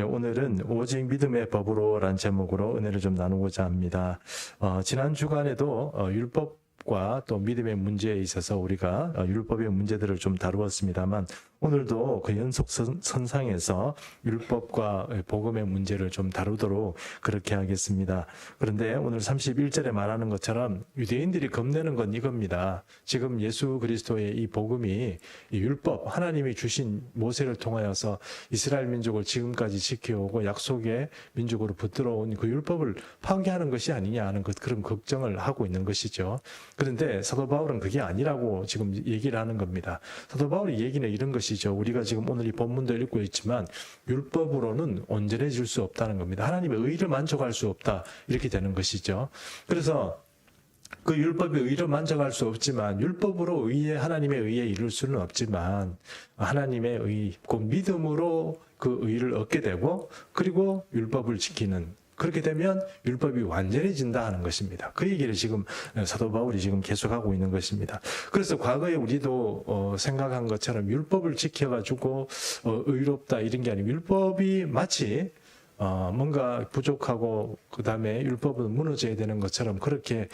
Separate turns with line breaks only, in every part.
오늘은 오직 믿음의 법으로라는 제목으로 은혜를 좀 나누고자 합니다. 지난 주간에도 율법과 또 믿음의 문제에 있어서 우리가 율법의 문제들을 좀 다루었습니다만, 오늘도 그 연속선상에서 율법과 복음의 문제를 좀 다루도록 그렇게 하겠습니다. 그런데 오늘 31절에 말하는 것처럼 유대인들이 겁내는 건 이겁니다. 지금 예수 그리스도의 이 복음이 이 율법, 하나님이 주신 모세를 통하여서 이스라엘 민족을 지금까지 지켜오고 약속의 민족으로 붙들어온 그 율법을 파괴하는 것이 아니냐 하는 그런 걱정을 하고 있는 것이죠. 그런데 사도 바울은 그게 아니라고 지금 얘기를 하는 겁니다. 사도 바울의 얘기는 이런 것이죠. 우리가 지금 오늘 이 본문도 읽고 있지만 율법으로는 온전해질 수 없다는 겁니다. 하나님의 의를 만족할 수 없다, 이렇게 되는 것이죠. 그래서 그 율법의 의를 만족할 수 없지만, 율법으로 하나님의 의에 이룰 수는 없지만, 하나님의 의, 그 믿음으로 그 의를 얻게 되고, 그리고 율법을 지키는, 그렇게 되면 율법이 완전해진다 하는 것입니다. 그 얘기를 지금 사도 바울이 지금 계속하고 있는 것입니다. 그래서 과거에 우리도 생각한 것처럼 율법을 지켜가지고 의롭다 이런 게 아니고, 율법이 마치 뭔가 부족하고 그 다음에 율법은 무너져야 되는 것처럼 그렇게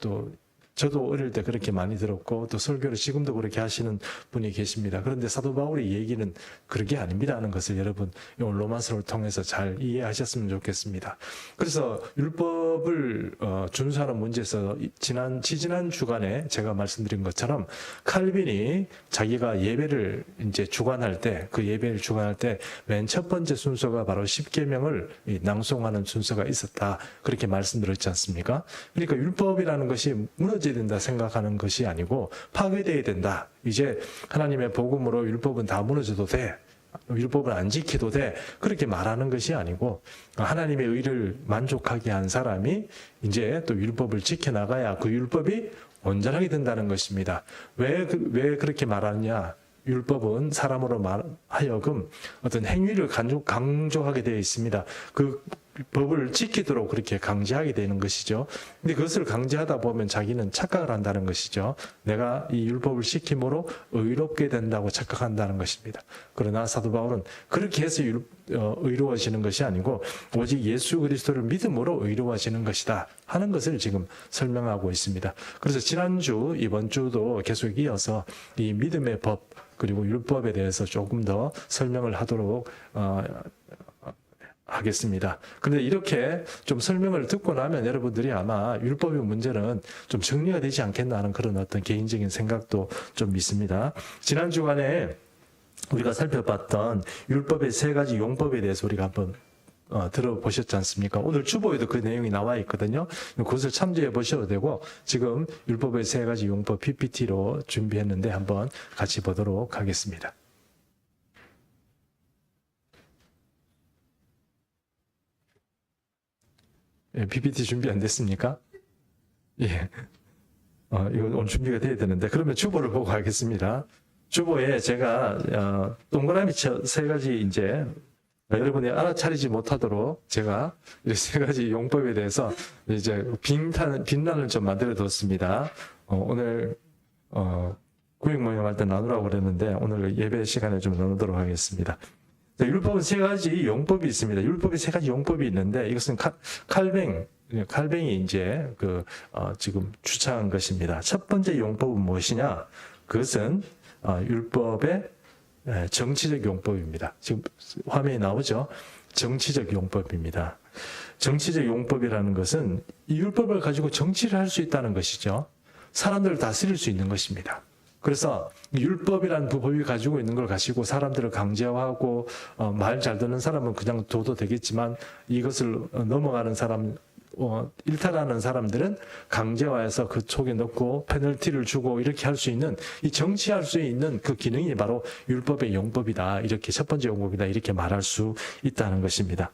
또 저도 어릴 때 그렇게 많이 들었고, 또 설교를 지금도 그렇게 하시는 분이 계십니다. 그런데 사도 바울의 얘기는 그게 아닙니다 하는 것을 여러분 오늘 로마서를 통해서 잘 이해하셨으면 좋겠습니다. 그래서 율법을 준수하는 문제에서 지난 주간에 제가 말씀드린 것처럼 칼빈이 자기가 예배를 이제 주관할 때, 그 예배를 주관할 때 맨 첫 번째 순서가 바로 십계명을 낭송하는 순서가 있었다, 그렇게 말씀드렸지 않습니까? 그러니까 율법이라는 것이 무너져야 된다 생각하는 것이 아니고 파괴되어야 된다. 이제 하나님의 복음으로 율법은 다 무너져도 돼, 율법을 안 지켜도 돼, 그렇게 말하는 것이 아니고, 하나님의 의를 만족하게 한 사람이 이제 또 율법을 지켜나가야 그 율법이 온전하게 된다는 것입니다. 왜 그렇게 말하느냐? 율법은 사람으로 하여금 어떤 행위를 강조하게 되어 있습니다. 그 법을 지키도록 그렇게 강제하게 되는 것이죠. 근데 그것을 강제하다 보면 자기는 착각을 한다는 것이죠. 내가 이 율법을 지킴으로 의롭게 된다고 착각한다는 것입니다. 그러나 사도 바울은 그렇게 해서 의로워지는 것이 아니고 오직 예수 그리스도를 믿음으로 의로워지는 것이다 하는 것을 지금 설명하고 있습니다. 그래서 지난주, 이번 주도 계속 이어서 이 믿음의 법 그리고 율법에 대해서 조금 더 설명을 하도록 하겠습니다. 그런데 이렇게 좀 설명을 듣고 나면 여러분들이 아마 율법의 문제는 좀 정리가 되지 않겠나 하는 그런 어떤 개인적인 생각도 좀 있습니다. 지난 주간에 우리가 살펴봤던 율법의 세 가지 용법에 대해서 우리가 한번 들어보셨지 않습니까? 오늘 주보에도 그 내용이 나와 있거든요. 그것을 참조해 보셔도 되고, 지금 율법의 세 가지 용법 PPT로 준비했는데 한번 같이 보도록 하겠습니다. PPT 준비 안 됐습니까? 예. 이거 오늘 준비가 돼야 되는데, 그러면 주보를 보고 하겠습니다. 주보에 제가, 동그라미 세 가지 이제, 여러분이 알아차리지 못하도록 제가 이 세 가지 용법에 대해서 이제 빈란을 좀 만들어 뒀습니다. 오늘, 구역 모임할 때 나누라고 그랬는데, 오늘 예배 시간에 좀 나누도록 하겠습니다. 율법은 세 가지 용법이 있습니다. 율법에 세 가지 용법이 있는데, 이것은 칼뱅이 이제 지금 주창한 것입니다. 첫 번째 용법은 무엇이냐? 그것은 율법의 정치적 용법입니다. 지금 화면에 나오죠? 정치적 용법입니다. 정치적 용법이라는 것은 이 율법을 가지고 정치를 할 수 있다는 것이죠. 사람들을 다스릴 수 있는 것입니다. 그래서 율법이라는 법이 가지고 있는 걸 가지고 사람들을 강제하고 말 잘 듣는 사람은 그냥 둬도 되겠지만, 이것을 넘어가는 사람, 일탈하는 사람들은 강제화해서 그 속에 넣고 페널티를 주고 이렇게 할 수 있는, 이 정치할 수 있는 그 기능이 바로 율법의 용법이다, 이렇게 첫 번째 용법이다, 이렇게 말할 수 있다는 것입니다.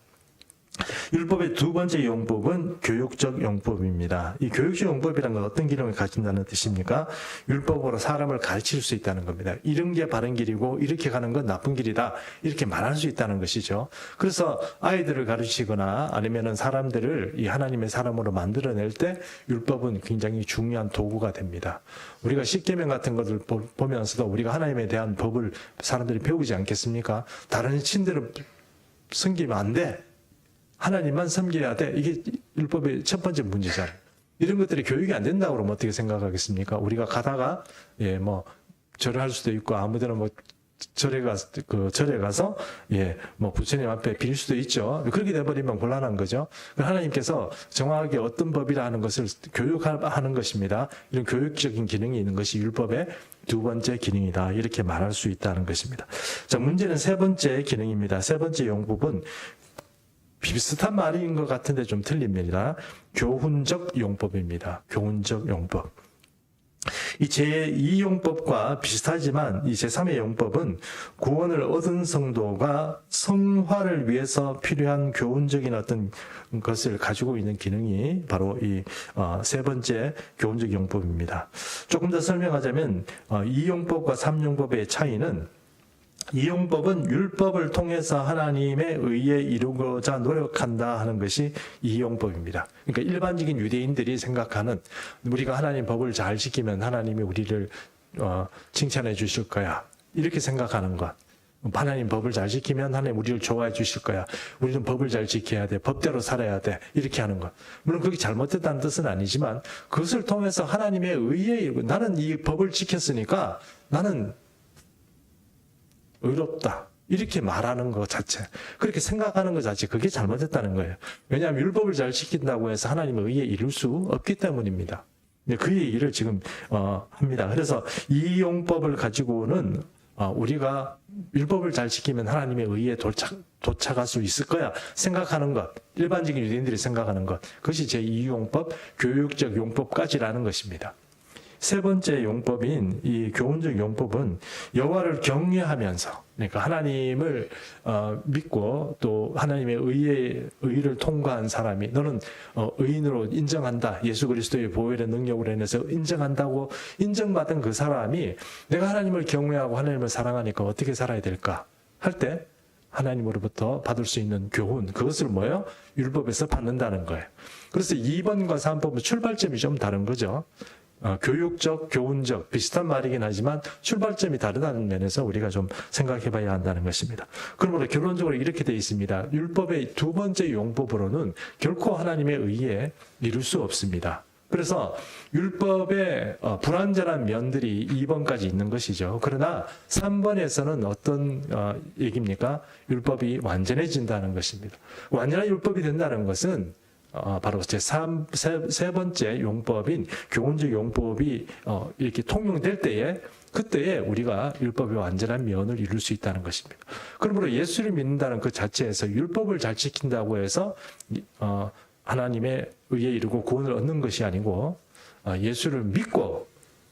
율법의 두 번째 용법은 교육적 용법입니다. 이 교육적 용법이라는 건 어떤 기능을 가진다는 뜻입니까? 율법으로 사람을 가르칠 수 있다는 겁니다. 이런 게 바른 길이고 이렇게 가는 건 나쁜 길이다, 이렇게 말할 수 있다는 것이죠. 그래서 아이들을 가르치거나 아니면은 사람들을 이 하나님의 사람으로 만들어낼 때 율법은 굉장히 중요한 도구가 됩니다. 우리가 십계명 같은 것을 보면서도 우리가 하나님에 대한 법을 사람들이 배우지 않겠습니까? 다른 신들을 섬기면 안 돼. 하나님만 섬겨야 돼. 이게 율법의 첫 번째 문제잖아요. 이런 것들이 교육이 안 된다고 그러면 어떻게 생각하겠습니까? 우리가 가다가 뭐 절할 수도 있고 아무데나 뭐 절에 가서 뭐 부처님 앞에 빌 수도 있죠. 그렇게 돼버리면 곤란한 거죠. 하나님께서 정확하게 어떤 법이라 하는 것을 교육하는 것입니다. 이런 교육적인 기능이 있는 것이 율법의 두 번째 기능이다. 이렇게 말할 수 있다는 것입니다. 자, 문제는 세 번째 기능입니다. 세 번째 용법은 비슷한 말인 것 같은데 좀 틀립니다. 교훈적 용법입니다. 교훈적 용법. 이 제2용법과 비슷하지만 이 제3의 용법은 구원을 얻은 성도가 성화를 위해서 필요한 교훈적인 어떤 것을 가지고 있는 기능이 바로 이 세 번째 교훈적 용법입니다. 조금 더 설명하자면 2용법과 3용법의 차이는 이 용법은 율법을 통해서 하나님의 의에 이루고자 노력한다 하는 것이 이 용법입니다. 그러니까 일반적인 유대인들이 생각하는 우리가 하나님 법을 잘 지키면 하나님이 우리를 칭찬해 주실 거야. 이렇게 생각하는 것. 하나님 법을 잘 지키면 하나님 우리를 좋아해 주실 거야. 우리는 법을 잘 지켜야 돼. 법대로 살아야 돼. 이렇게 하는 것. 물론 그게 잘못됐다는 뜻은 아니지만 그것을 통해서 하나님의 의에 이르고 나는 이 법을 지켰으니까 나는 의롭다. 이렇게 말하는 것 자체, 그렇게 생각하는 것 자체, 그게 잘못됐다는 거예요. 왜냐하면 율법을 잘 지킨다고 해서 하나님의 의에 이룰 수 없기 때문입니다. 그 얘기를 지금 합니다. 그래서 이 용법을 가지고는 우리가 율법을 잘 지키면 하나님의 의에 도착할 수 있을 거야 생각하는 것, 일반적인 유대인들이 생각하는 것, 그것이 제2용법, 교육적 용법까지라는 것입니다. 세 번째 용법인 이 교훈적 용법은 여호와를 경외하면서, 그러니까 하나님을 믿고 또 하나님의 의를 통과한 사람이 너는 의인으로 인정한다. 예수 그리스도의 보혈의 능력으로 인해서 인정한다고 인정받은 그 사람이 내가 하나님을 경외하고 하나님을 사랑하니까 어떻게 살아야 될까 할 때 하나님으로부터 받을 수 있는 교훈, 그것을 뭐예요? 율법에서 받는다는 거예요. 그래서 2번과 3번은 출발점이 좀 다른 거죠. 교육적, 교훈적 비슷한 말이긴 하지만 출발점이 다르다는 면에서 우리가 좀 생각해 봐야 한다는 것입니다. 그러므로 결론적으로 이렇게 되어 있습니다. 율법의 두 번째 용법으로는 결코 하나님의 의에 이룰 수 없습니다. 그래서 율법의 불완전한 면들이 2번까지 있는 것이죠. 그러나 3번에서는 어떤 얘기입니까? 율법이 완전해진다는 것입니다. 완전한 율법이 된다는 것은 바로 세 번째 용법인 교훈적 용법이 이렇게 통용될 때에 그때에 우리가 율법의 완전한 면을 이룰 수 있다는 것입니다. 그러므로 예수를 믿는다는 그 자체에서 율법을 잘 지킨다고 해서 하나님의 의에 이르고 구원을 얻는 것이 아니고 예수를 믿고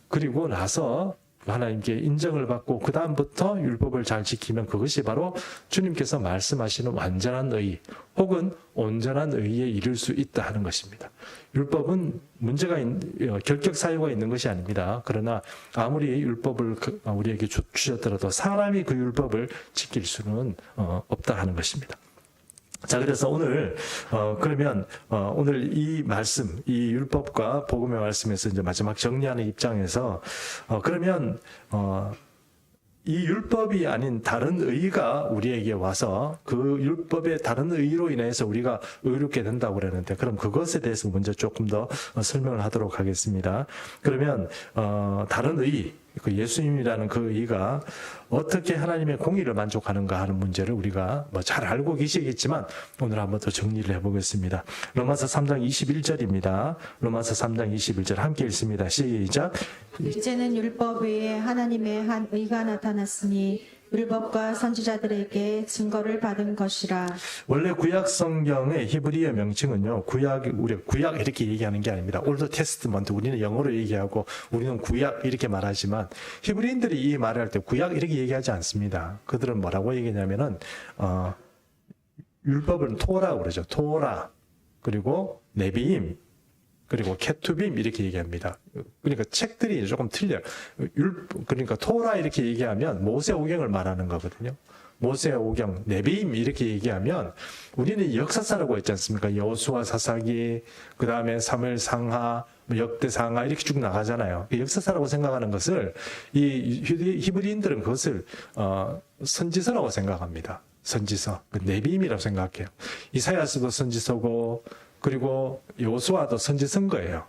그리고 나서 하나님께 인정을 받고 그 다음부터 율법을 잘 지키면 그것이 바로 주님께서 말씀하시는 완전한 의 혹은 온전한 의에 이를 수 있다 하는 것입니다. 율법은 문제가 결격 사유가 있는 것이 아닙니다. 그러나 아무리 율법을 우리에게 주셨더라도 사람이 그 율법을 지킬 수는 없다 하는 것입니다. 자, 그래서 오늘 그러면 오늘 이 말씀, 이 율법과 복음의 말씀에서 이제 마지막 정리하는 입장에서 그러면 이 율법이 아닌 다른 의가 우리에게 와서 그 율법의 다른 의로 인해서 우리가 의롭게 된다고 그러는데 그럼 그것에 대해서 먼저 조금 더 설명을 하도록 하겠습니다. 그러면 다른 의, 그 예수님이라는 그 의가 어떻게 하나님의 공의를 만족하는가 하는 문제를 우리가 잘 알고 계시겠지만 오늘 한번 더 정리를 해보겠습니다. 로마서 3장 21절입니다. 로마서 3장 21절 함께 읽습니다. 시작.
이제는 율법 외에 하나님의 한 의가 나타났으니 율법과 선지자들에게 증거를 받은 것이라.
원래 구약 성경의 히브리어 명칭은요, 우리 구약 이렇게 얘기하는 게 아닙니다. 올드 테스트먼트, 우리는 영어로 얘기하고 우리는 구약 이렇게 말하지만 히브리인들이 이 말을 할 때 구약 이렇게 얘기하지 않습니다. 그들은 뭐라고 얘기하냐면은 율법은 토라고 그러죠. 토라, 그리고 네비임, 그리고 케투빔 이렇게 얘기합니다. 그러니까 책들이 조금 틀려요. 그러니까 토라 이렇게 얘기하면 모세오경을 말하는 거거든요. 모세오경, 네비임 이렇게 얘기하면 우리는 역사사라고 했지 않습니까? 여호수아 사사기, 그 다음에 사무엘상하, 역대상하 이렇게 쭉 나가잖아요. 역사사라고 생각하는 것을 이 히브리인들은 그것을 선지서라고 생각합니다. 선지서, 그 네비임이라고 생각해요. 이사야서도 선지서고 그리고 여호수아도 선지서인 거예요.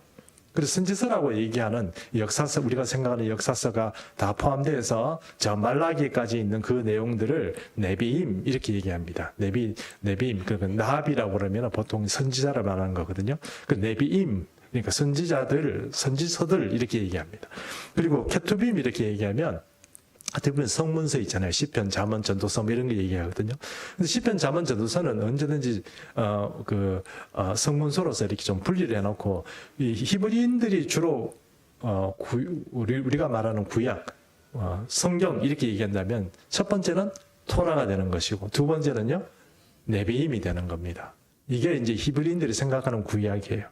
그래서 선지서라고 얘기하는 역사서, 우리가 생각하는 역사서가 다 포함되어서 저 말라기까지 있는 그 내용들을 네비임 이렇게 얘기합니다. 네비임, 그러니까 나합이라고 그러면 보통 선지자를 말하는 거거든요. 그 네비임, 그러니까 선지서들 이렇게 얘기합니다. 그리고 케투빔 이렇게 얘기하면 대부분 성문서 있잖아요. 시편, 잠언, 전도서 뭐 이런 거 얘기하거든요. 근데 시편, 잠언, 전도서는 언제든지 성문서로서 이렇게 좀 분리를 해놓고 이 히브리인들이 주로 우리가 말하는 구약, 성경 이렇게 얘기한다면 첫 번째는 토라가 되는 것이고 두 번째는요 네비임이 되는 겁니다. 이게 이제 히브리인들이 생각하는 구약이에요.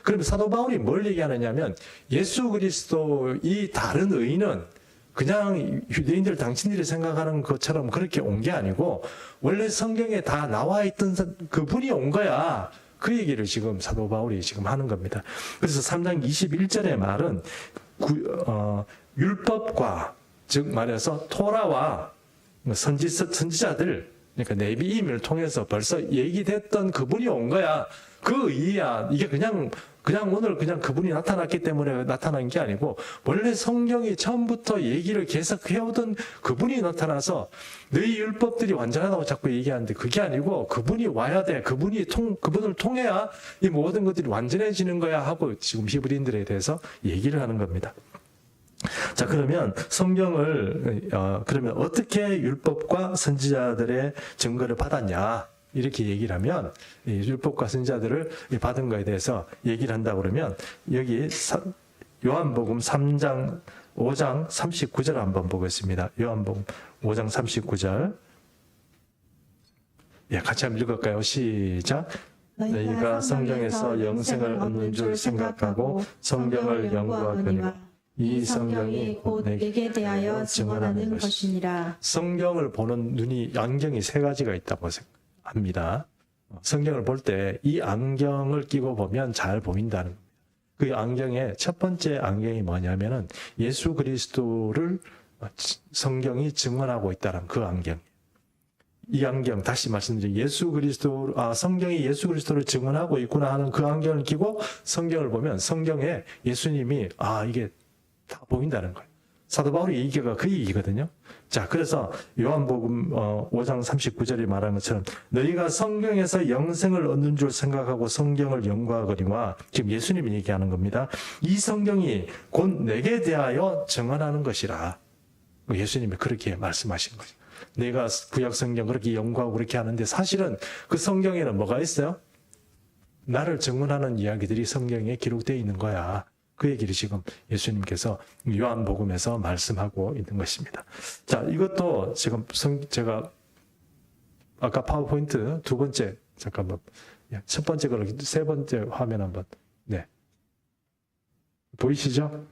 그럼 사도 바울이 뭘 얘기하느냐면 예수 그리스도의 다른 의의는 그냥 유대인들 당신들이 생각하는 것처럼 그렇게 온 게 아니고 원래 성경에 다 나와 있던 그분이 온 거야. 그 얘기를 지금 사도 바울이 지금 하는 겁니다. 그래서 3장 21절의 말은 율법과 즉 말해서 토라와 선지자들 그러니까 네비임을 통해서 벌써 얘기됐던 그분이 온 거야. 그 의의야. 이게 그냥 오늘 그냥 그분이 나타났기 때문에 나타난 게 아니고 원래 성경이 처음부터 얘기를 계속 해오던 그분이 나타나서 너희 율법들이 완전하다고 자꾸 얘기하는데 그게 아니고 그분이 와야 돼. 그분을 통해야 이 모든 것들이 완전해지는 거야 하고 지금 히브리인들에 대해서 얘기를 하는 겁니다. 자, 그러면 성경을 그러면 어떻게 율법과 선지자들의 증거를 받았냐? 이렇게 얘기를 하면 율법과 선지자들을 받은 거에 대해서 얘기를 한다 그러면 여기 요한복음 5장 39절 한번 보겠습니다. 요한복음 5장 39절. 예, 같이 한번 읽을까요? 시작. 너희가 성경에서 영생을 얻는 줄 생각하고 성경을 연구하거니와 이 성경이 곧 내게 대하여 증언하는 것이니라. 성경을 보는 눈이 안경이 세 가지가 있다고 합니다. 성경을 볼 때 이 안경을 끼고 보면 잘 보인다는 겁니다. 그 안경의 첫 번째 안경이 뭐냐면은 예수 그리스도를 성경이 증언하고 있다는 그 안경. 이 안경 다시 말씀드리면 성경이 예수 그리스도를 증언하고 있구나 하는 그 안경을 끼고 성경을 보면 성경에 예수님이 이게 다 보인다는 거예요. 사도 바울의 얘기가 그 얘기거든요. 자, 그래서 요한복음 5장 39절이 말하는 것처럼 너희가 성경에서 영생을 얻는 줄 생각하고 성경을 연구하거니와 지금 예수님이 얘기하는 겁니다. 이 성경이 곧 내게 대하여 증언하는 것이라. 예수님이 그렇게 말씀하신 거죠. 내가 구약 성경 그렇게 연구하고 그렇게 하는데 사실은 그 성경에는 뭐가 있어요? 나를 증언하는 이야기들이 성경에 기록되어 있는 거야. 그 얘기를 지금 예수님께서 요한복음에서 말씀하고 있는 것입니다. 자, 이것도 지금 제가 아까 파워포인트 두 번째, 잠깐만. 첫 번째 걸로 세 번째 화면 한번. 네. 보이시죠?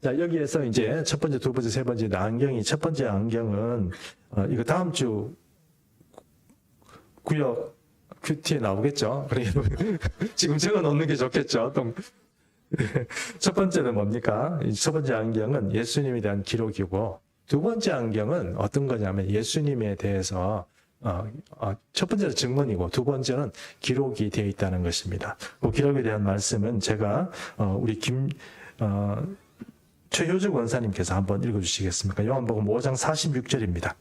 자, 여기에서 이제 첫 번째, 두 번째, 세 번째 안경이, 첫 번째 안경은, 이거 다음 주 구역 큐티에 나오겠죠? 지금 적어 놓는 게 좋겠죠? 첫 번째는 뭡니까? 첫 번째 안경은 예수님에 대한 기록이고, 두 번째 안경은 어떤 거냐면 예수님에 대해서 첫 번째는 증언이고 두 번째는 기록이 되어 있다는 것입니다. 그 기록에 대한 말씀은 제가 우리 최효주 권사님께서 한번 읽어주시겠습니까? 요한복음 5장 46절입니다.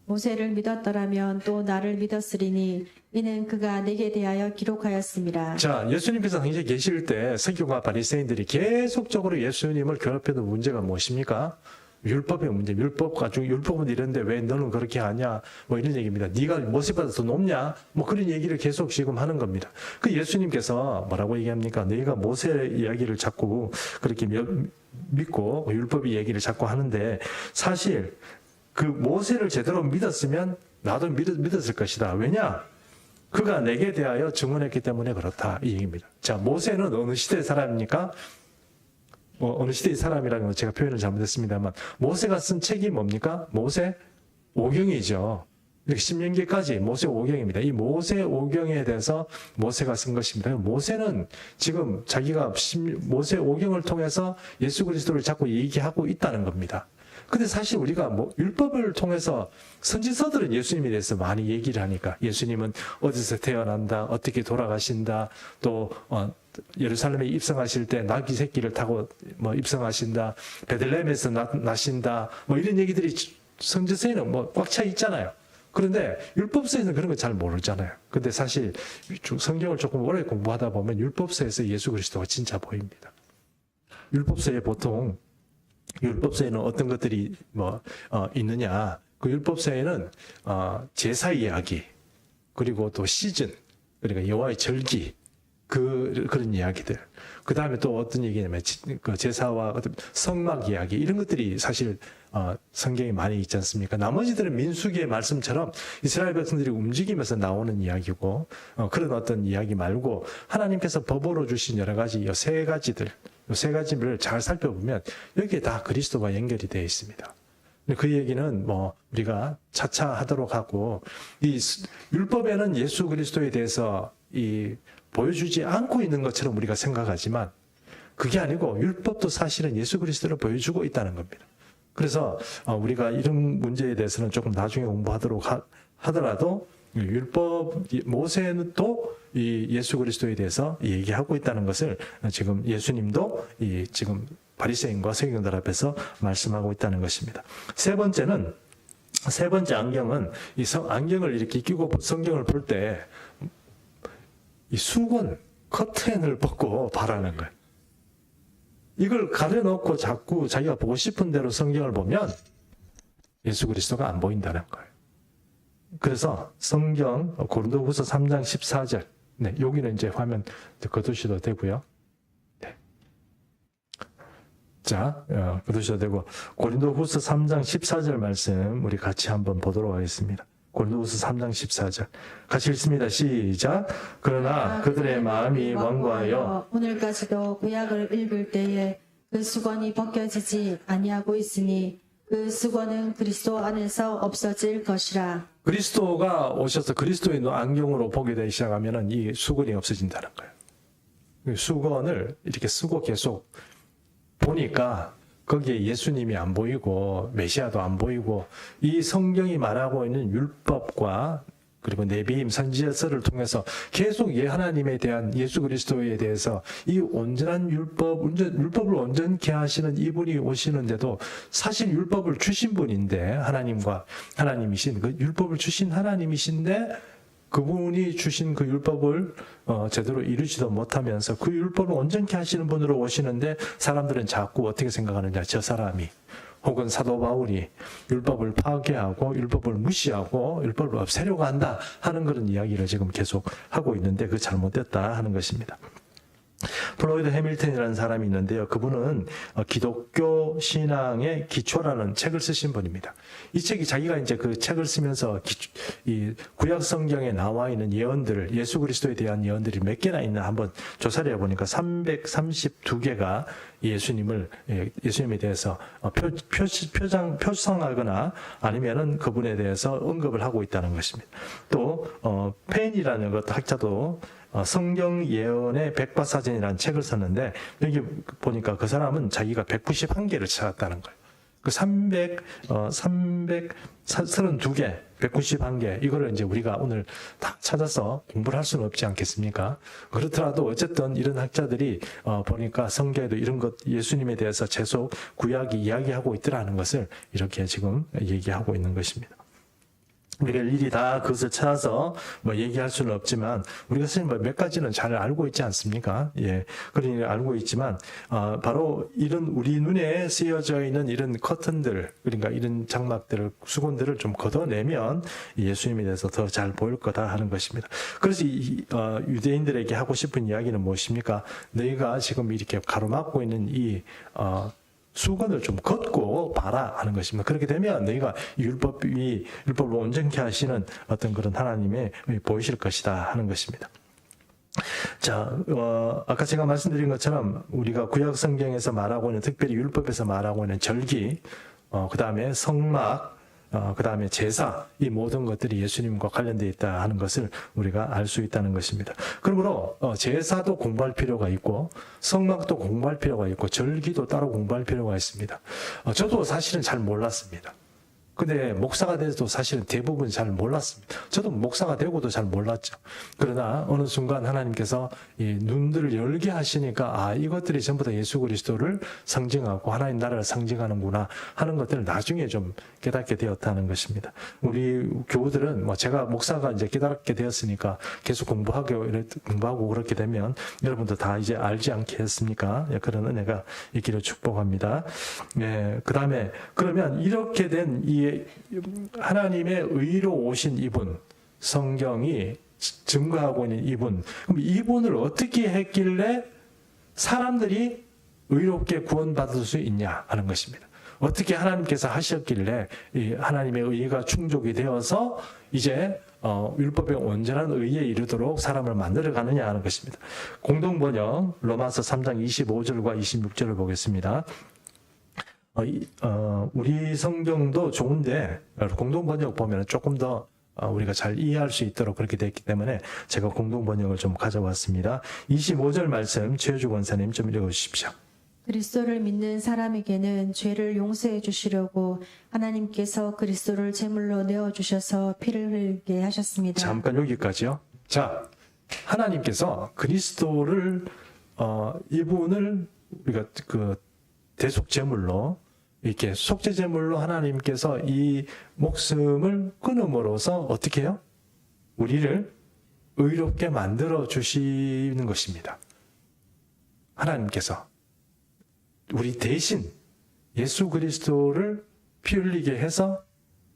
모세를 믿었더라면 또 나를 믿었으리니 이는 그가 내게 대하여 기록하였습니다.
자, 예수님께서 당시에 계실 때 서기관과 바리새인들이 계속적으로 예수님을 괴롭혀도 문제가 무엇입니까? 율법의 문제, 율법은 이런데 왜 너는 그렇게 하냐? 뭐 이런 얘기입니다. 네가 모세보다 더 높냐? 뭐 그런 얘기를 계속 지금 하는 겁니다. 그 예수님께서 뭐라고 얘기합니까? 너희가 모세 이야기를 자꾸 그렇게 믿고 율법의 얘기를 자꾸 하는데 사실 그 모세를 제대로 믿었으면 나도 믿었을 것이다. 왜냐? 그가 내게 대하여 증언했기 때문에 그렇다. 이 얘기입니다. 자, 모세는 어느 시대의 사람입니까? 어느 시대의 사람이라는 건 제가 표현을 잘못했습니다만 모세가 쓴 책이 뭡니까? 모세 오경이죠. 신명기까지 모세 오경입니다. 이 모세 오경에 대해서 모세가 쓴 것입니다. 모세는 지금 자기가 모세 오경을 통해서 예수 그리스도를 자꾸 얘기하고 있다는 겁니다. 근데 사실 우리가 뭐 율법을 통해서 선지서들은 예수님에 대해서 많이 얘기를 하니까 예수님은 어디서 태어난다, 어떻게 돌아가신다, 또 예루살렘에 입성하실 때 나귀 새끼를 타고 뭐 입성하신다, 베들레헴에서 나신다, 뭐 이런 얘기들이 선지서에는 뭐 꽉 차 있잖아요. 그런데 율법서에는 그런 거 잘 모르잖아요. 근데 사실 성경을 조금 오래 공부하다 보면 율법서에서 예수 그리스도가 진짜 보입니다. 율법서에 보통 율법서에는 어떤 것들이 있느냐? 그 율법서에는 제사 이야기, 그리고 또 시즌, 그러니까 여호와의 절기, 그런 이야기들. 그 다음에 또 어떤 얘기냐면 그 제사와 어떤 성막 이야기 이런 것들이 사실 성경에 많이 있지 않습니까? 나머지들은 민수기의 말씀처럼 이스라엘 백성들이 움직이면서 나오는 이야기고 그런 어떤 이야기 말고 하나님께서 법으로 주신 여러 가지 이 세 가지를 잘 살펴보면 여기에 다 그리스도와 연결이 되어 있습니다. 그 얘기는 뭐 우리가 차차 하도록 하고 이 율법에는 예수 그리스도에 대해서 보여주지 않고 있는 것처럼 우리가 생각하지만 그게 아니고 율법도 사실은 예수 그리스도를 보여주고 있다는 겁니다. 그래서 우리가 이런 문제에 대해서는 조금 나중에 공부하도록 하더라도 율법 모세는 또 이 예수 그리스도에 대해서 얘기하고 있다는 것을 지금 예수님도 지금 바리새인과 서기관들 앞에서 말씀하고 있다는 것입니다. 세 번째 안경은 안경을 이렇게 끼고 성경을 볼 때 이 수건 커튼을 벗고 바라는 거예요. 이걸 가려놓고 자꾸 자기가 보고 싶은 대로 성경을 보면 예수 그리스도가 안 보인다는 거예요. 그래서 성경 고린도후서 3장 14절, 네, 여기는 이제 화면 거두셔도 되고요. 네. 자, 거두셔도 되고 고린도후서 3장 14절 말씀 우리 같이 한번 보도록 하겠습니다. 고린도후서 3장 14절 같이 읽습니다. 시작. 그러나 그들의 마음이 완고하여
오늘까지도 구약을 읽을 때에 그 수건이 벗겨지지 아니하고 있으니 그 수건은 그리스도 안에서 없어질 것이라.
그리스도가 오셔서 그리스도의 안경으로 보게 되기 시작하면 이 수건이 없어진다는 거예요. 수건을 이렇게 쓰고 계속 보니까 거기에 예수님이 안 보이고 메시아도 안 보이고 이 성경이 말하고 있는 율법과 그리고 네비임 선지서를 통해서 계속 하나님에 대한 예수 그리스도에 대해서 이 온전한 율법을 온전케 하시는 이분이 오시는데도 사실 율법을 주신 분인데 하나님이신 그 율법을 주신 하나님이신데 그분이 주신 그 율법을 제대로 이루지도 못하면서 그 율법을 온전케 하시는 분으로 오시는데 사람들은 자꾸 어떻게 생각하느냐, 저 사람이 혹은 사도 바울이 율법을 파괴하고 율법을 무시하고 율법을 없애려고 한다 하는 그런 이야기를 지금 계속 하고 있는데 그 잘못됐다 하는 것입니다. 플로이드 해밀턴이라는 사람이 있는데요. 그분은 기독교 신앙의 기초라는 책을 쓰신 분입니다. 이 책이 자기가 이제 그 책을 쓰면서 이 구약 성경에 나와 있는 예언들을 예수 그리스도에 대한 예언들이 몇 개나 있나 한번 조사를 해보니까 332개가 예수님에 대해서 표상하거나 아니면은 그분에 대해서 언급을 하고 있다는 것입니다. 또 페인이라는 것 학자도 성경 예언의 백과사전이라는 책을 썼는데 여기 보니까 그 사람은 자기가 191개를 찾았다는 거예요. 그 332개, 191개 이거를 이제 우리가 오늘 다 찾아서 공부를 할 수는 없지 않겠습니까? 그렇더라도 어쨌든 이런 학자들이 보니까 성경에도 이런 것 예수님에 대해서 계속 구약이 이야기하고 있더라는 것을 이렇게 지금 얘기하고 있는 것입니다. 우리가 일일이 다 그것을 찾아서 얘기할 수는 없지만 우리가 사실 몇 가지는 잘 알고 있지 않습니까? 예, 그러니 알고 있지만 바로 이런 우리 눈에 쓰여져 있는 이런 커튼들, 그러니까 이런 장막들을 수건들을 좀 걷어내면 예수님에 대해서 더 잘 보일 거다 하는 것입니다. 그래서 유대인들에게 하고 싶은 이야기는 무엇입니까? 너희가 지금 이렇게 가로막고 있는 이 수건을 좀 걷고 봐라 하는 것입니다. 그렇게 되면 너희가 율법을 온전케 하시는 어떤 그런 하나님의 보이실 것이다 하는 것입니다. 자, 아까 제가 말씀드린 것처럼 우리가 구약 성경에서 말하고 있는 특별히 율법에서 말하고 있는 절기, 그 다음에 성막, 그 다음에 제사, 이 모든 것들이 예수님과 관련되어 있다 하는 것을 우리가 알 수 있다는 것입니다. 그러므로 제사도 공부할 필요가 있고 성막도 공부할 필요가 있고 절기도 따로 공부할 필요가 있습니다. 저도 사실은 잘 몰랐습니다. 근데 목사가 돼도 사실은 대부분 잘 몰랐습니다. 저도 목사가 되고도 잘 몰랐죠. 그러나 어느 순간 하나님께서 이 눈들을 열게 하시니까 이것들이 전부 다 예수 그리스도를 상징하고 하나님 나라를 상징하는구나 하는 것들을 나중에 좀 깨닫게 되었다는 것입니다. 우리 교우들은 제가 목사가 이제 깨닫게 되었으니까 계속 공부하고 그렇게 되면 여러분도 다 이제 알지 않겠습니까? 그런 은혜가 있기를 축복합니다. 그다음에 그러면 이렇게 된 이 하나님의 의로 오신 이분, 성경이 증거하고 있는 이분, 그럼 이분을 어떻게 했길래 사람들이 의롭게 구원받을 수 있냐 하는 것입니다. 어떻게 하나님께서 하셨길래 이 하나님의 의가 충족이 되어서 이제 율법의 온전한 의에 이르도록 사람을 만들어 가느냐 하는 것입니다. 공동번역 로마서 3장 25절과 26절을 보겠습니다. 우리 성경도 좋은데 공동번역 보면 조금 더 우리가 잘 이해할 수 있도록 그렇게 되어 있기 때문에 제가 공동번역을 좀 가져왔습니다. 25절 말씀 최효주 권사님 좀 읽어주십시오.
그리스도를 믿는 사람에게는 죄를 용서해 주시려고 하나님께서 그리스도를 제물로 내어주셔서 피를 흘리게 하셨습니다.
잠깐 여기까지요. 자, 하나님께서 그리스도를 이분을 우리가 그 대속 제물로 이렇게 속죄 제물로 하나님께서 이 목숨을 끊음으로써 어떻게 해요? 우리를 의롭게 만들어 주시는 것입니다. 하나님께서 우리 대신 예수 그리스도를 피 흘리게 해서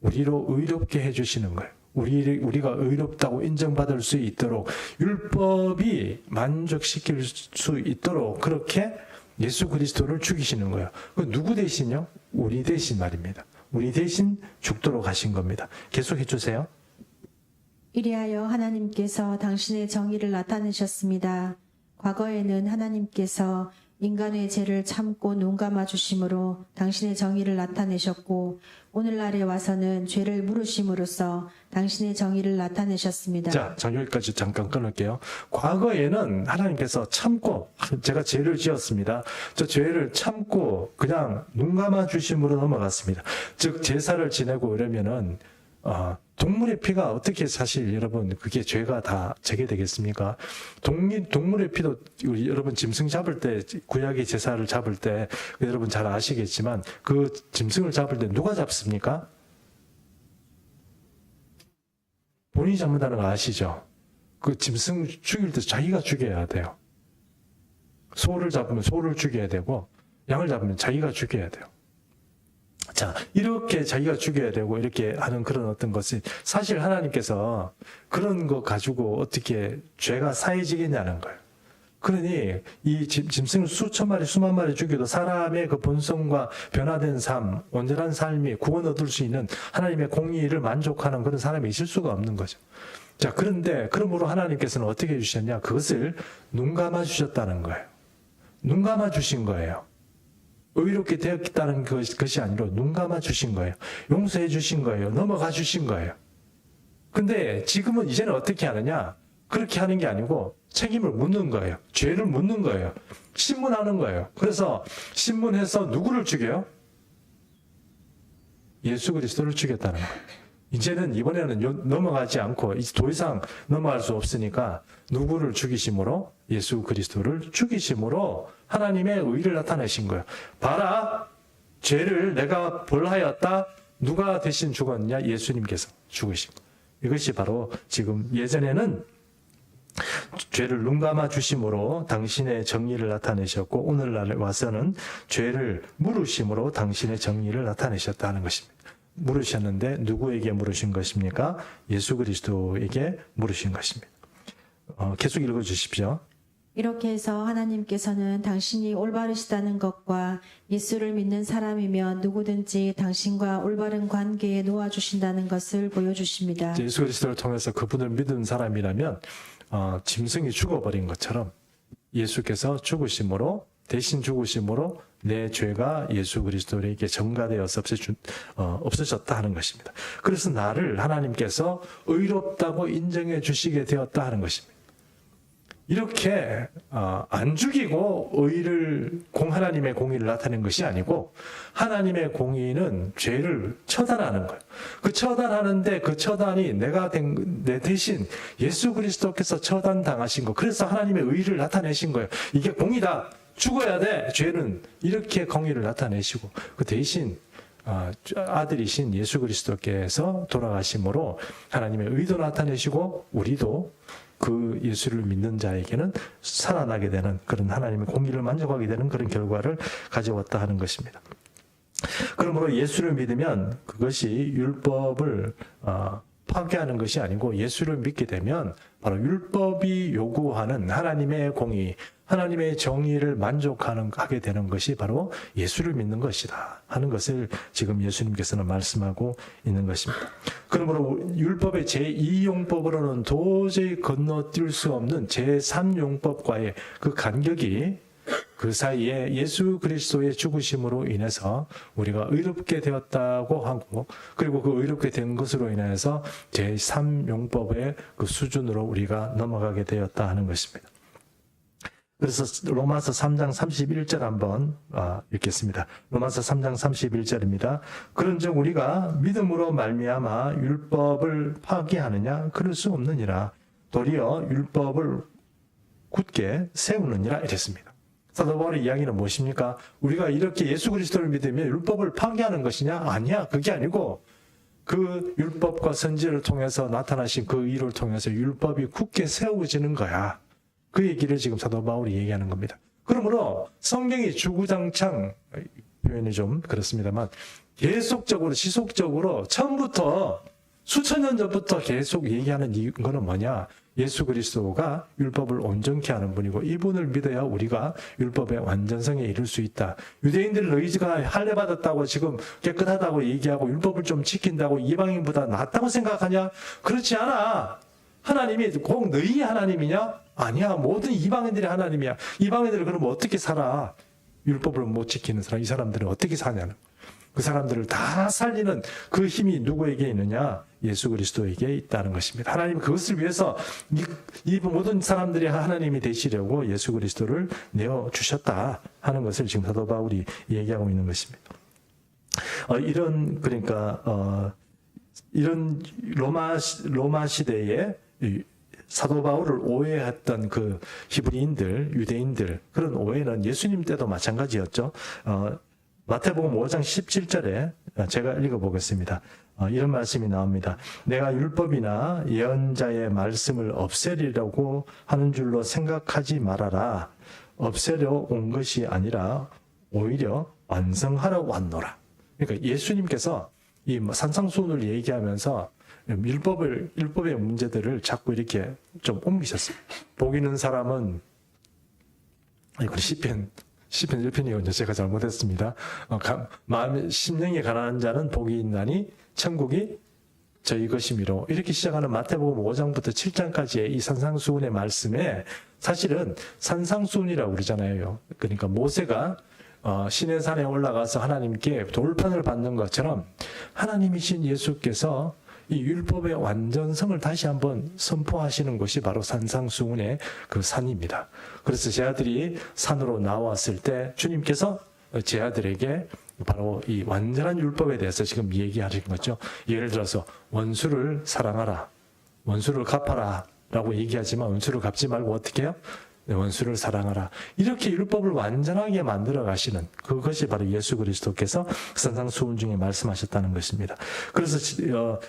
우리로 의롭게 해주시는 거예요. 우리가 의롭다고 인정받을 수 있도록 율법이 만족시킬 수 있도록 그렇게 예수 그리스도를 죽이시는 거예요. 그 누구 대신요? 우리 대신 말입니다. 우리 대신 죽도록 하신 겁니다. 계속해 주세요.
이리하여 하나님께서 당신의 정의를 나타내셨습니다. 과거에는 하나님께서 인간의 죄를 참고 눈감아 주심으로 당신의 정의를 나타내셨고 오늘날에 와서는 죄를 물으심으로써 당신의 정의를 나타내셨습니다.
자, 여기까지 잠깐 끊을게요. 과거에는 하나님께서 참고 제가 죄를 지었습니다. 저 죄를 참고 그냥 눈감아 주심으로 넘어갔습니다. 즉 제사를 지내고 이러면은 동물의 피가 어떻게 사실 여러분 그게 죄가 다 제게 되겠습니까? 동물의 피도 여러분 짐승 잡을 때 구약의 제사를 잡을 때 여러분 잘 아시겠지만 그 짐승을 잡을 때 누가 잡습니까? 본인이 잡는다는 거 아시죠? 그 짐승 죽일 때 자기가 죽여야 돼요. 소를 잡으면 소를 죽여야 되고 양을 잡으면 자기가 죽여야 돼요. 자, 이렇게 자기가 죽여야 되고 이렇게 하는 그런 어떤 것이 사실 하나님께서 그런 거 가지고 어떻게 죄가 사해지겠냐는 거예요. 그러니 이 짐승을 수천 마리 수만 마리 죽여도 사람의 그 본성과 변화된 삶, 온전한 삶이 구원 얻을 수 있는 하나님의 공의를 만족하는 그런 사람이 있을 수가 없는 거죠. 자, 그런데 그러므로 하나님께서는 어떻게 해주셨냐? 그것을 눈 감아 주셨다는 거예요. 눈 감아 주신 거예요. 의롭게 되었다는 것이 아니라 눈 감아 주신 거예요. 용서해 주신 거예요. 넘어가 주신 거예요. 근데 지금은 이제는 어떻게 하느냐? 그렇게 하는 게 아니고 책임을 묻는 거예요. 죄를 묻는 거예요. 신문하는 거예요. 그래서 신문해서 누구를 죽여요? 예수 그리스도를 죽였다는 거예요. 이제는 이번에는 넘어가지 않고 더 이상 넘어갈 수 없으니까 누구를 죽이심으로? 예수 그리스도를 죽이심으로 하나님의 의를 나타내신 거예요. 봐라, 죄를 내가 벌하였다. 누가 대신 죽었냐? 예수님께서 죽으신 거예요. 이것이 바로 지금 예전에는 죄를 눈감아 주심으로 당신의 정의를 나타내셨고 오늘날 와서는 죄를 물으심으로 당신의 정의를 나타내셨다는 것입니다. 물으셨는데 누구에게 물으신 것입니까? 예수 그리스도에게 물으신 것입니다. 계속 읽어주십시오.
이렇게 해서 하나님께서는 당신이 올바르시다는 것과 예수를 믿는 사람이면 누구든지 당신과 올바른 관계에 놓아주신다는 것을 보여주십니다.
예수 그리스도를 통해서 그분을 믿은 사람이라면 짐승이 죽어버린 것처럼 예수께서 죽으심으로 대신 죽으심으로 내 죄가 예수 그리스도에게 전가되어서 없어졌다 하는 것입니다. 그래서 나를 하나님께서 의롭다고 인정해 주시게 되었다 하는 것입니다. 이렇게 안 죽이고 하나님의 공의를 나타낸 것이 아니고 하나님의 공의는 죄를 처단하는 거예요. 그 처단하는데 그 처단이 내 대신 예수 그리스도께서 처단당하신 거. 그래서 하나님의 의를 나타내신 거예요. 이게 공의다. 죽어야 돼. 죄는 이렇게 공의를 나타내시고 그 대신 아들이신 예수 그리스도께서 돌아가심으로 하나님의 의도 나타내시고 우리도 그 예수를 믿는 자에게는 살아나게 되는 그런 하나님의 공의를 만족하게 되는 그런 결과를 가져왔다 하는 것입니다. 그러므로 예수를 믿으면 그것이 율법을 파괴하는 것이 아니고 예수를 믿게 되면 바로 율법이 요구하는 하나님의 공의, 하나님의 정의를 하게 되는 것이 바로 예수를 믿는 것이다 하는 것을 지금 예수님께서는 말씀하고 있는 것입니다. 그러므로 율법의 제2용법으로는 도저히 건너뛸 수 없는 제3용법과의 그 간격이 그 사이에 예수 그리스도의 죽으심으로 인해서 우리가 의롭게 되었다고 하고 그리고 그 의롭게 된 것으로 인해서 제3용법의 그 수준으로 우리가 넘어가게 되었다 하는 것입니다. 그래서 로마서 3장 31절 한번 읽겠습니다. 로마서 3장 31절입니다. 그런즉 우리가 믿음으로 말미암아 율법을 파기하느냐? 그럴 수 없느니라. 도리어 율법을 굳게 세우느니라 이랬습니다. 사도 바울의 이야기는 무엇입니까? 우리가 이렇게 예수 그리스도를 믿으면 율법을 파기하는 것이냐? 아니야. 그게 아니고 그 율법과 선지를 통해서 나타나신 그 의를 통해서 율법이 굳게 세워지는 거야. 그 얘기를 지금 사도 바울이 얘기하는 겁니다. 그러므로 성경이 주구장창, 표현이 좀 그렇습니다만 계속적으로 지속적으로 처음부터 수천 년 전부터 계속 얘기하는 이거는 뭐냐? 예수 그리스도가 율법을 온전케 하는 분이고 이분을 믿어야 우리가 율법의 완전성에 이를 수 있다. 유대인들은 너희가 할례 받았다고 지금 깨끗하다고 얘기하고 율법을 좀 지킨다고 이방인보다 낫다고 생각하냐? 그렇지 않아. 하나님이 꼭 너희 하나님이냐? 아니야. 모든 이방인들이 하나님이야. 이방인들은 그럼 어떻게 살아? 율법을 못 지키는 사람, 이 사람들은 어떻게 사냐는. 그 사람들을 다 살리는 그 힘이 누구에게 있느냐? 예수 그리스도에게 있다는 것입니다. 하나님 그것을 위해서 이 모든 사람들이 하나님이 되시려고 예수 그리스도를 내어주셨다 하는 것을 지금 사도 바울이 얘기하고 있는 것입니다. 이런 로마 시대에 사도 바울을 오해했던 그 히브리인들, 유대인들, 그런 오해는 예수님 때도 마찬가지였죠. 마태복음 5장 17절에 제가 읽어보겠습니다. 이런 말씀이 나옵니다. 내가 율법이나 예언자의 말씀을 없애리라고 하는 줄로 생각하지 말아라. 없애려 온 것이 아니라 오히려 완성하러 왔노라. 그러니까 예수님께서 이 산상수훈을 얘기하면서 율법의 문제들을 자꾸 이렇게 좀 옮기셨어요. 복 있는 사람은 이건 시편 1편이군요. 제가 잘못했습니다. 심령이 가난한 자는 복이 있나니 천국이 저희 것이미로. 이렇게 시작하는 마태복음 5장부터 7장까지의 이 산상수훈의 말씀에 사실은 산상수훈이라고 그러잖아요. 그러니까 모세가 시내산에 올라가서 하나님께 돌판을 받는 것처럼 하나님이신 예수께서 이 율법의 완전성을 다시 한번 선포하시는 것이 바로 산상수훈의 그 산입니다. 그래서 제 아들이 산으로 나왔을 때 주님께서 제 아들에게 바로 이 완전한 율법에 대해서 지금 얘기하신 거죠. 예를 들어서 원수를 사랑하라, 원수를 갚아라 라고 얘기하지만 원수를 갚지 말고 어떻게 해요? 원수를 사랑하라. 이렇게 율법을 완전하게 만들어 가시는 그것이 바로 예수 그리스도께서 산상수훈 중에 말씀하셨다는 것입니다. 그래서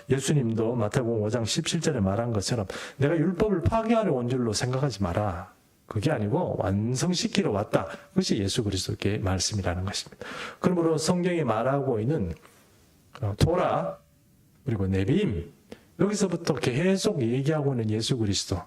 예수님도 마태복음 5장 17절에 말한 것처럼 내가 율법을 파괴하려 온 줄로 생각하지 마라. 그게 아니고 완성시키러 왔다. 그것이 예수 그리스도의 말씀이라는 것입니다. 그러므로 성경이 말하고 있는 토라 그리고 네비임 여기서부터 계속 얘기하고 있는 예수 그리스도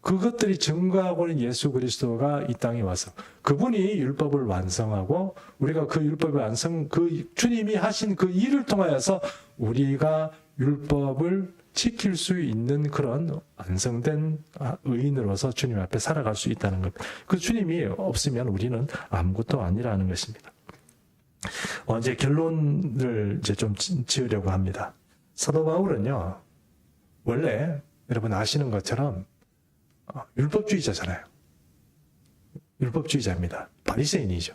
그것들이 증거하고 있는 예수 그리스도가 이 땅에 와서 그분이 율법을 완성하고 우리가 그 율법의 완성 그 주님이 하신 그 일을 통하여서 우리가 율법을 지킬 수 있는 그런 완성된 의인으로서 주님 앞에 살아갈 수 있다는 것. 그 주님이 없으면 우리는 아무것도 아니라는 것입니다. 이제 결론을 이제 좀 지으려고 합니다. 사도 바울은요, 원래 여러분 아시는 것처럼 율법주의자잖아요. 율법주의자입니다. 바리새인이죠.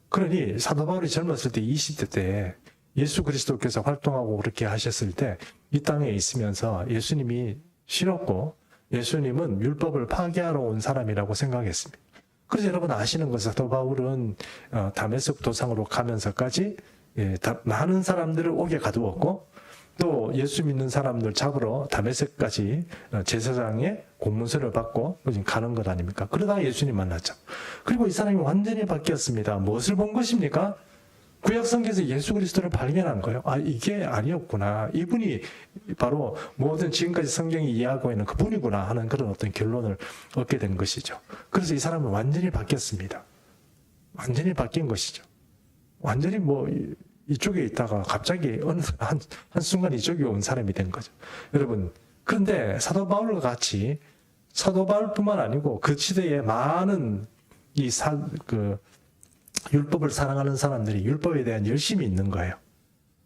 그러니 사도 바울이 젊었을 때 20대 때 예수 그리스도께서 활동하고 그렇게 하셨을 때 이 땅에 있으면서 예수님이 싫었고 예수님은 율법을 파괴하러 온 사람이라고 생각했습니다. 그래서 여러분 아시는 것은 사도 바울은 다메섹 도상으로 가면서까지 많은 사람들을 옥에 가두었고 또 예수 믿는 사람들 잡으러 다메섹까지 제사장의 공문서를 받고 가는 것 아닙니까? 그러다가 예수님 만났죠. 그리고 이 사람이 완전히 바뀌었습니다. 무엇을 본 것입니까? 구약성경에서 예수 그리스도를 발견한 거예요. 아, 이게 아니었구나. 이분이 바로 모든 지금까지 성경이 이해하고 있는 그분이구나 하는 그런 어떤 결론을 얻게 된 것이죠. 그래서 이 사람은 완전히 바뀌었습니다. 완전히 바뀐 것이죠. 완전히 이쪽에 있다가 갑자기 한순간 이쪽에 온 사람이 된 거죠. 여러분, 그런데 사도 바울과 같이 사도 바울뿐만 아니고 그 시대에 많은 율법을 사랑하는 사람들이 율법에 대한 열심이 있는 거예요.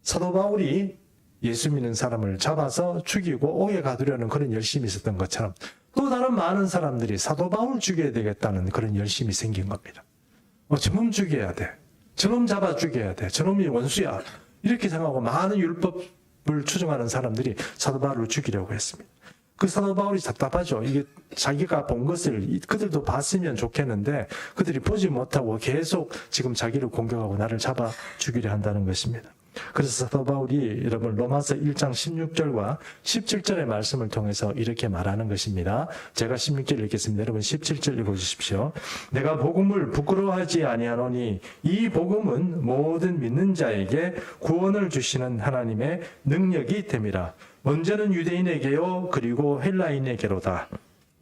사도 바울이 예수 믿는 사람을 잡아서 죽이고 옥에 가두려는 그런 열심이 있었던 것처럼 또 다른 많은 사람들이 사도 바울 죽여야 되겠다는 그런 열심이 생긴 겁니다. 저놈 죽여야 돼. 저놈 잡아 죽여야 돼. 저놈이 원수야. 이렇게 생각하고 많은 율법을 추종하는 사람들이 사도 바울을 죽이려고 했습니다. 그 사도 바울이 답답하죠. 이게 자기가 본 것을 그들도 봤으면 좋겠는데 그들이 보지 못하고 계속 지금 자기를 공격하고 나를 잡아 죽이려 한다는 것입니다. 그래서 사도 바울이 여러분 로마서 1장 16절과 17절의 말씀을 통해서 이렇게 말하는 것입니다. 제가 16절 읽겠습니다. 여러분 17절 읽어주십시오. 내가 복음을 부끄러워하지 아니하노니 이 복음은 모든 믿는 자에게 구원을 주시는 하나님의 능력이 됨이라. 먼저는 유대인에게요 그리고 헬라인에게로다.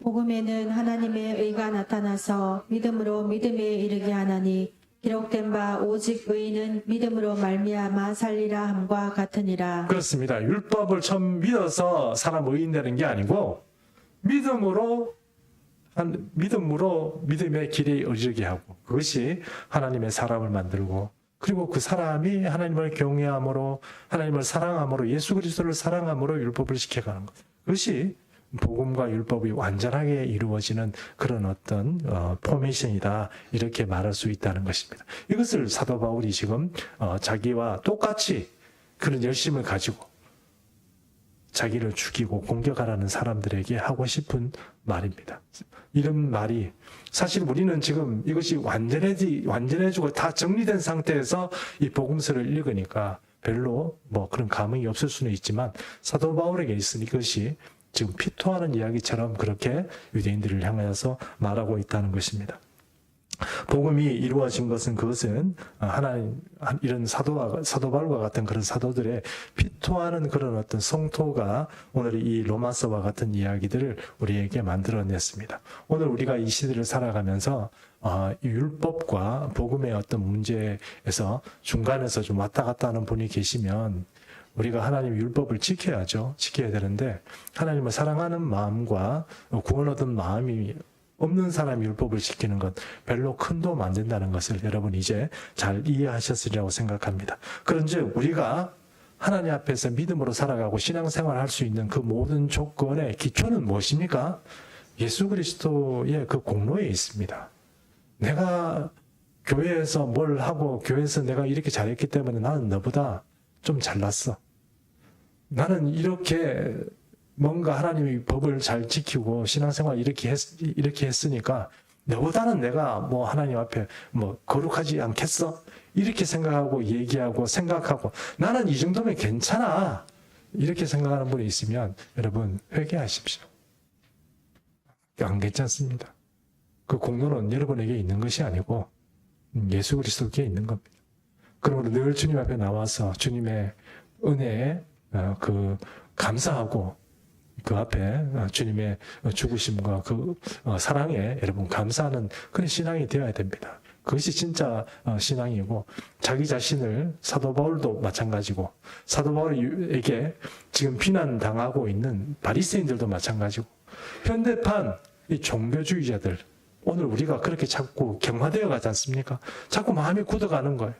복음에는 하나님의 의가 나타나서 믿음으로 믿음에 이르게 하나니 기록된 바 오직 의인은 믿음으로 말미암아 살리라 함과 같으니라.
그렇습니다. 율법을 처음 믿어서 사람 의인 되는 게 아니고 믿음으로 믿음의 길에 이르게 하고 그것이 하나님의 사람을 만들고 그리고 그 사람이 하나님을 경외함으로 하나님을 사랑함으로 예수 그리스도를 사랑함으로 율법을 지켜가는 것. 그것이 복음과 율법이 완전하게 이루어지는 그런 어떤 포메이션이다 이렇게 말할 수 있다는 것입니다. 이것을 사도 바울이 지금 자기와 똑같이 그런 열심을 가지고 자기를 죽이고 공격하라는 사람들에게 하고 싶은 말입니다. 이런 말이 사실 우리는 지금 이것이 완전해지고 다 정리된 상태에서 이 복음서를 읽으니까 별로 그런 감흥이 없을 수는 있지만 사도 바울에게 있으니 이것이 지금 피토하는 이야기처럼 그렇게 유대인들을 향하여서 말하고 있다는 것입니다. 복음이 이루어진 것은 그것은 하나님 이런 사도 바울과 같은 그런 사도들의 피토하는 그런 어떤 성토가 오늘 이 로마서와 같은 이야기들을 우리에게 만들어냈습니다. 오늘 우리가 이 시대를 살아가면서 이 율법과 복음의 어떤 문제에서 중간에서 좀 왔다 갔다 하는 분이 계시면 우리가 하나님의 율법을 지켜야죠. 지켜야 되는데 하나님을 사랑하는 마음과 구원 얻은 마음이 없는 사람이 율법을 지키는 것 별로 큰 도움 안 된다는 것을 여러분 이제 잘 이해하셨으리라고 생각합니다. 그런즉 우리가 하나님 앞에서 믿음으로 살아가고 신앙생활을 할 수 있는 그 모든 조건의 기초는 무엇입니까? 예수 그리스도의 그 공로에 있습니다. 내가 교회에서 뭘 하고 교회에서 내가 이렇게 잘했기 때문에 나는 너보다 좀 잘났어. 나는 이렇게 뭔가 하나님의 법을 잘 지키고 신앙생활 이렇게 했으니까 너보다는 내가 하나님 앞에 거룩하지 않겠어? 이렇게 생각하고 얘기하고 생각하고 나는 이 정도면 괜찮아. 이렇게 생각하는 분이 있으면 여러분 회개하십시오. 안 괜찮습니다. 그 공로는 여러분에게 있는 것이 아니고 예수 그리스도께 있는 겁니다. 그러므로 늘 주님 앞에 나와서 주님의 은혜에 감사하고 그 앞에 주님의 죽으심과 그 사랑에 여러분 감사하는 그런 신앙이 되어야 됩니다. 그것이 진짜 신앙이고 자기 자신을 사도 바울도 마찬가지고 사도 바울에게 지금 비난당하고 있는 바리새인들도 마찬가지고 현대판 이 종교주의자들 오늘 우리가 그렇게 자꾸 경화되어 가지 않습니까? 자꾸 마음이 굳어가는 거예요.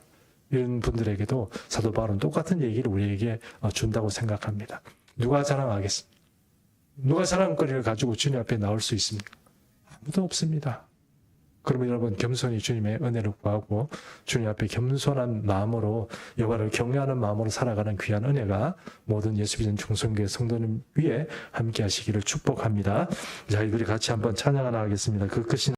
이런 분들에게도 사도 바울은 똑같은 얘기를 우리에게 준다고 생각합니다. 누가 자랑하겠습니까? 누가 자랑거리를 가지고 주님 앞에 나올 수 있습니까? 아무도 없습니다. 그러면 여러분 겸손히 주님의 은혜를 구하고 주님 앞에 겸손한 마음으로 여호와를 경외하는 마음으로 살아가는 귀한 은혜가 모든 예수 믿는 중성교회 성도님 위에 함께 하시기를 축복합니다. 자, 우리 같이 한번 찬양 하나 하겠습니다. 그 끝이